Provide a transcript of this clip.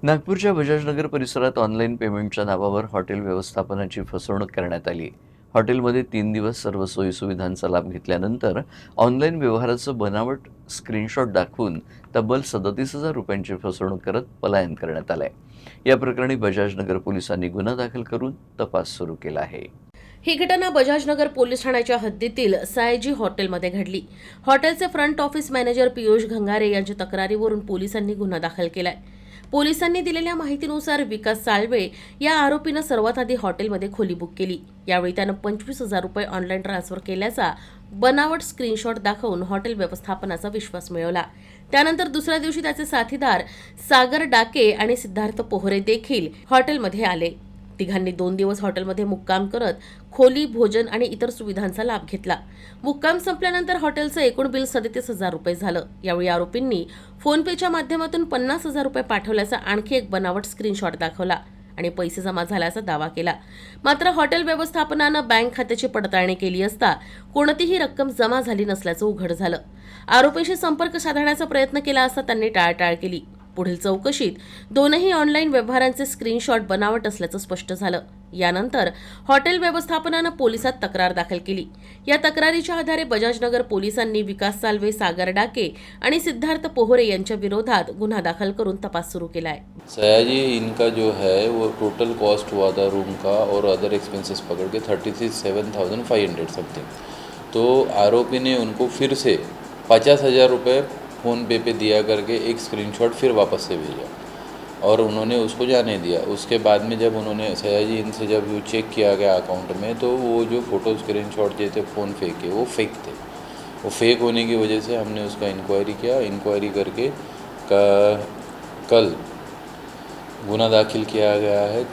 नागपूरच्या बजाजनगर परिसरात ऑनलाईन पेमेंटच्या नावावर हॉटेल व्यवस्थापनाची फसवणूक करण्यात आली. हॉटेलमध्ये 3 दिवस सर्व सोयीसुविधांचा लाभ घेतल्यानंतर ऑनलाईन व्यवहाराचं बनावट स्क्रीनशॉट दाखवून तब्बल 37,000 रुपयांची फसवणूक करत पलायन करण्यात आलंय. या प्रकरणी बजाजनगर पोलिसांनी गुन्हा दाखल करून तपास सुरू केला आहे. ही घटना बजाजनगर पोलीस ठाण्याच्या हद्दीतील सायजी हॉटेलमध्ये घडली. हॉटेलचे front office manager Piyush Ghangare यांच्या तक्रारीवरून पोलिसांनी गुन्हा दाखल केलाय. पोलिसांनी दिलेल्या माहितीनुसार विकास साळवे या आरोपीनं सर्वात आधी हॉटेलमध्ये खोली बुक केली. यावेळी त्यानं 25,000 रुपये ऑनलाईन ट्रान्सफर केल्याचा बनावट स्क्रीनशॉट दाखवून हॉटेल व्यवस्थापनाचा विश्वास मिळवला. त्यानंतर दुसऱ्या दिवशी त्याचे साथीदार सागर डाके आणि सिद्धार्थ पोहरे देखील हॉटेलमध्ये आले. तिघांनी 2 दिवस हॉटेलमध्ये मुक्काम करत खोली, भोजन आणि इतर सुविधांचा लाभ घेतला. मुक्काम संपल्यानंतर हॉटेलचं एकूण बिल 37,000 रुपये झालं. यावेळी आरोपींनी फोनपेच्या माध्यमातून 50,000 रुपये पाठवल्याचा आणखी एक बनावट स्क्रीनशॉट दाखवला आणि पैसे जमा झाल्याचा दावा केला. मात्र हॉटेल व्यवस्थापनानं बँक खात्याची पडताळणी केली असता कोणतीही रक्कम जमा झाली नसल्याचं उघड झालं. आरोपीशी संपर्क साधण्याचा प्रयत्न केला असता त्यांनी टाळाटाळ केली. पुढील चौकशीत दोनही ऑनलाईन व्यवहारांचे स्क्रीनशॉट बनावट असल्याचं स्पष्ट झालं. यानंतर हॉटेल व्यवस्थापनानं पोलिसात तक्रार दाखल केली. या तक्रारीच्या आधारे बजाजनगर पोलिसांनी विकास साळवे, सागर डाके आणि सिद्धार्थ पोहरे यांच्या विरोधात गुन्हा दाखल करून तपास सुरू केला है. सयाजी इनका जो है वो टोटल कॉस्ट हुआ था रूम का और अदर एक्सपेंसेस पकड़ के 37,500 समथिंग. तो आरोपी ने उनको फिर से 50,000 रुपये फ़ोन पे दिया करके एक स्क्रीनशॉट फिर वापस से भेजा और उन्होंने उसको जाने दिया. उसके बाद में जब उन्होंने सयाजी इनसे जब वो चेक किया गया अकाउंट में, तो वो जो फ़ोटो स्क्रीनशॉट जो थे फ़ोन पे के वो फेक थे. वो फेक होने की वजह से हमने उसका इंक्वायरी किया. इंक्वायरी करके कल गुना दाखिल किया गया है.